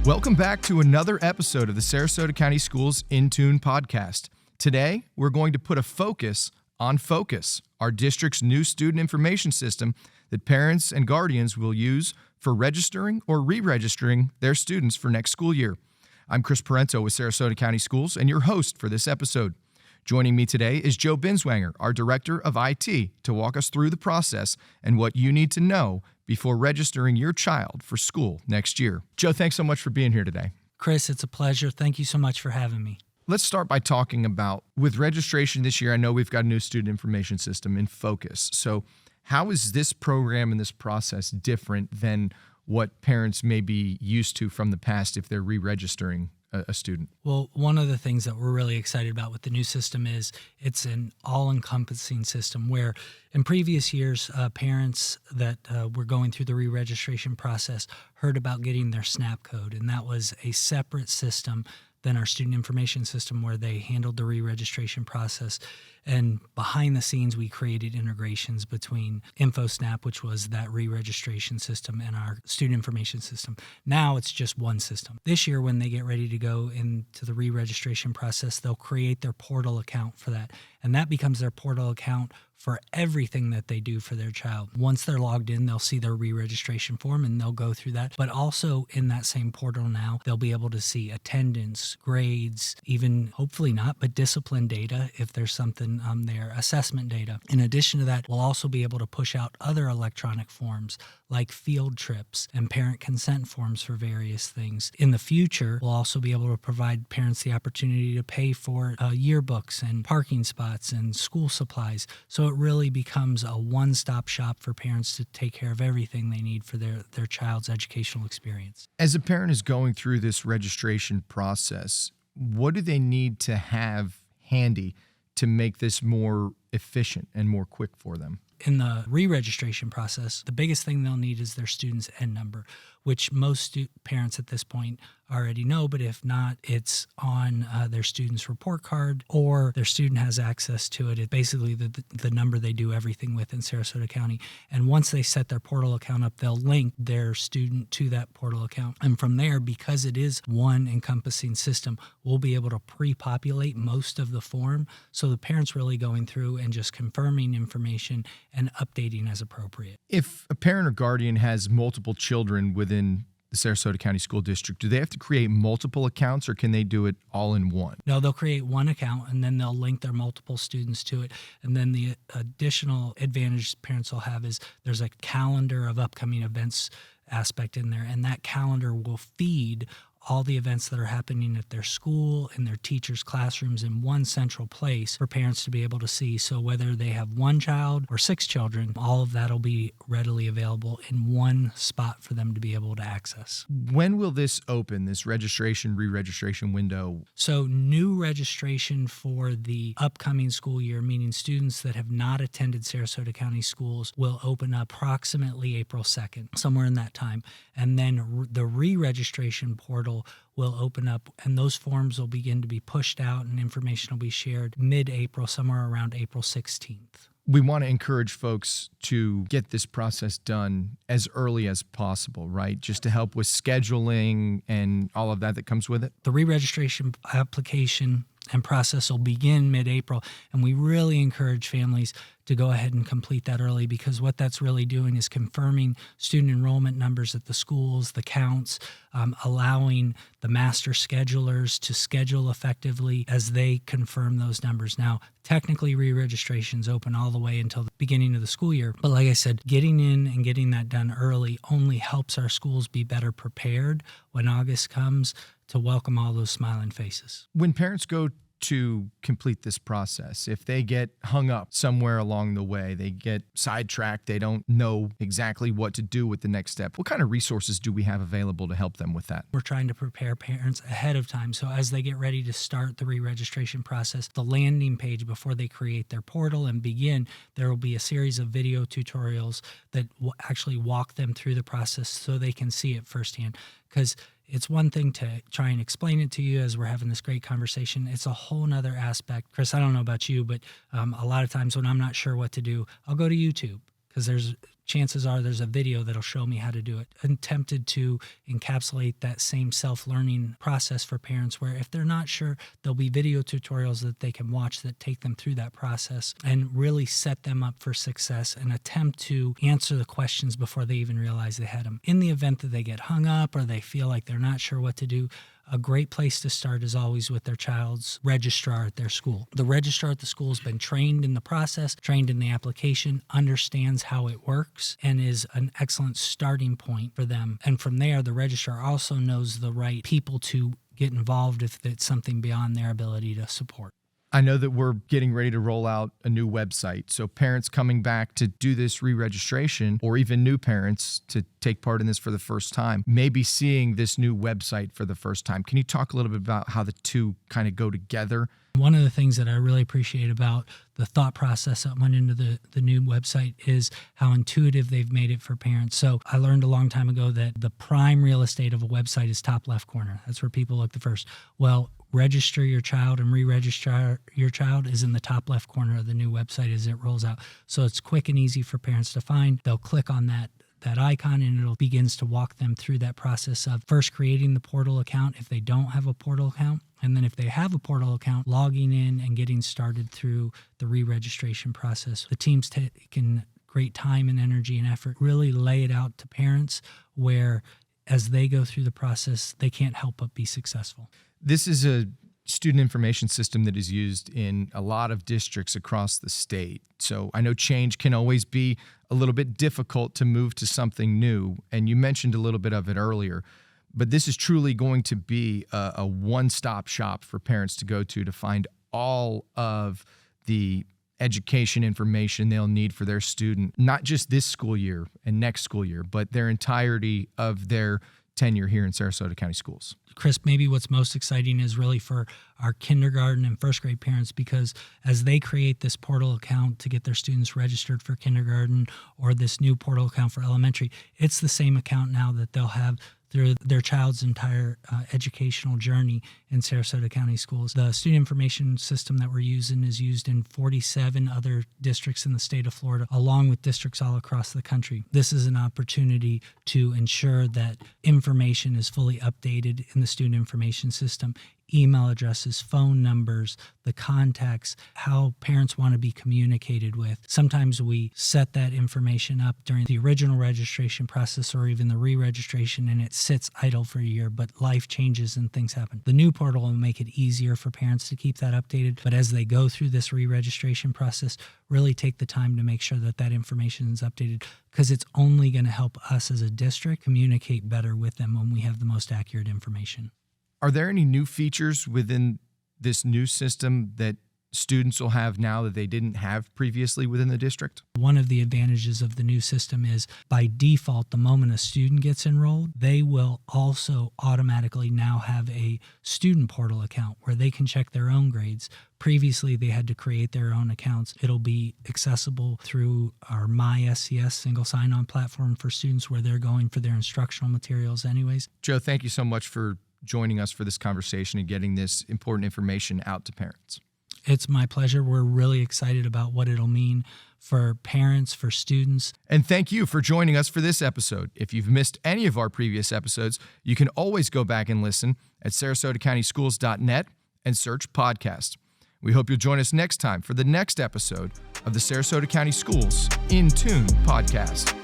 Welcome back to another episode of the Sarasota County Schools In Tune podcast. Today, we're going to put a focus on Focus, our district's new student information system that parents and guardians will use for registering or re-registering their students for next school year. I'm Chris Parento with Sarasota County Schools and your host for this episode. Joining me today is Joe Binswanger, our Director of IT, to walk us through the process and what you need to know before registering your child for school next year. Joe, thanks so much for being here today. Chris, it's a pleasure. Thank you so much for having me. Let's start by talking about, with registration this year, I know we've got a new student information system in Focus. So how is this program and this process different than what parents may be used to from the past if they're re-registering a student? Well, one of the things that we're really excited about with the new system is it's an all-encompassing system where in previous years, parents that were going through the re-registration process heard about getting their SNAP code, and that was a separate system than our student information system where they handled the re-registration process. And behind the scenes, we created integrations between InfoSnap, which was that re-registration system, and our student information system. Now it's just one system. This year, when they get ready to go into the re-registration process, they'll create their portal account for that. And that becomes their portal account for everything that they do for their child. Once they're logged in, they'll see their re-registration form and they'll go through that. But also in that same portal now, they'll be able to see attendance, grades, even hopefully not, but discipline data if there's something there, assessment data. In addition to that, we'll also be able to push out other electronic forms like field trips and parent consent forms for various things. In the future, we'll also be able to provide parents the opportunity to pay for yearbooks and parking spots and school supplies. So it really becomes a one-stop shop for parents to take care of everything they need for their child's educational experience. As a parent is going through this registration process, what do they need to have handy to make this more efficient and more quick for them? In the re-registration process, the biggest thing they'll need is their student's N number, which most parents at this point already know, but if not, it's on their student's report card or their student has access to it. It's basically the number they do everything with in Sarasota County. And once they set their portal account up, they'll link their student to that portal account. And from there, because it is one encompassing system, we'll be able to pre-populate most of the form. So the parent's really going through and just confirming information and updating as appropriate. If a parent or guardian has multiple children within the Sarasota County School District, do they have to create multiple accounts or can they do it all in one? No, they'll create one account and then they'll link their multiple students to it. And then the additional advantage parents will have is there's a calendar of upcoming events aspect in there, and that calendar will feed all the events that are happening at their school and their teachers' classrooms in one central place for parents to be able to see. So whether they have one child or 6 children, all of that will be readily available in one spot for them to be able to access. When will this open, this registration, re-registration window? So new registration for the upcoming school year, meaning students that have not attended Sarasota County Schools, will open up approximately April 2nd, somewhere in that time. And then the re-registration portal will open up, and those forms will begin to be pushed out and information will be shared mid-April, somewhere around April 16th. We want to encourage folks to get this process done as early as possible, right? Just to help with scheduling and all of that comes with it. The re-registration application and process will begin mid-April, and we really encourage families to go ahead and complete that early, because what that's really doing is confirming student enrollment numbers at the schools, the counts, allowing the master schedulers to schedule effectively as they confirm those numbers. Now, technically, re-registration's open all the way until the beginning of the school year, but like I said, getting in and getting that done early only helps our schools be better prepared when August comes to welcome all those smiling faces. When parents go to complete this process, if they get hung up somewhere along the way, they get sidetracked, they don't know exactly what to do with the next step, what kind of resources do we have available to help them with that? We're trying to prepare parents ahead of time. So as they get ready to start the re-registration process, the landing page before they create their portal and begin, there will be a series of video tutorials that will actually walk them through the process so they can see it firsthand. Because it's one thing to try and explain it to you as we're having this great conversation. It's a whole nother aspect. Chris, I don't know about you, but a lot of times when I'm not sure what to do, I'll go to YouTube, because there's chances are there's a video that'll show me how to do it. Attempted to encapsulate that same self-learning process for parents where if they're not sure, there'll be video tutorials that they can watch that take them through that process and really set them up for success and attempt to answer the questions before they even realize they had them. In the event that they get hung up or they feel like they're not sure what to do, a great place to start is always with their child's registrar at their school. The registrar at the school has been trained in the process, trained in the application, understands how it works, and is an excellent starting point for them. And from there, the registrar also knows the right people to get involved if it's something beyond their ability to support. I know that we're getting ready to roll out a new website. So parents coming back to do this re-registration, or even new parents to take part in this for the first time, may be seeing this new website for the first time. Can you talk a little bit about how the two kind of go together? One of the things that I really appreciate about the thought process that went into the new website is how intuitive they've made it for parents. So I learned a long time ago that the prime real estate of a website is top left corner. That's where people look the first. Well, register your child and re-register your child is in the top left corner of the new website as it rolls out. So it's quick and easy for parents to find. They'll click on that icon and it begins to walk them through that process of first creating the portal account if they don't have a portal account. And then if they have a portal account, logging in and getting started through the re-registration process. The team's taken great time and energy and effort, really lay it out to parents where as they go through the process, they can't help but be successful. This is a student information system that is used in a lot of districts across the state. So I know change can always be a little bit difficult to move to something new, and you mentioned a little bit of it earlier, but this is truly going to be a one-stop shop for parents to go to find all of the education information they'll need for their student, not just this school year and next school year, but their entirety of their tenure here in Sarasota County Schools. Chris, maybe what's most exciting is really for our kindergarten and first grade parents, because as they create this portal account to get their students registered for kindergarten or this new portal account for elementary, it's the same account now that they'll have through their child's entire educational journey in Sarasota County Schools. The student information system that we're using is used in 47 other districts in the state of Florida, along with districts all across the country. This is an opportunity to ensure that information is fully updated in the student information system. Email addresses, phone numbers, the contacts, how parents want to be communicated with. Sometimes we set that information up during the original registration process or even the re-registration, and it sits idle for a year, but life changes and things happen. The new portal will make it easier for parents to keep that updated, but as they go through this re-registration process, really take the time to make sure that that information is updated, because it's only going to help us as a district communicate better with them when we have the most accurate information. Are there any new features within this new system that students will have now that they didn't have previously within the district? One of the advantages of the new system is by default, the moment a student gets enrolled, they will also automatically now have a student portal account where they can check their own grades. Previously, they had to create their own accounts. It'll be accessible through our My SCS single sign-on platform for students where they're going for their instructional materials anyways. Joe, thank you so much for joining us for this conversation and getting this important information out to parents. It's my pleasure. We're really excited about what it'll mean for parents, for students. And thank you for joining us for this episode. If you've missed any of our previous episodes, you can always go back and listen at SarasotaCountySchools.net and search podcast. We hope you'll join us next time for the next episode of the Sarasota County Schools In Tune podcast.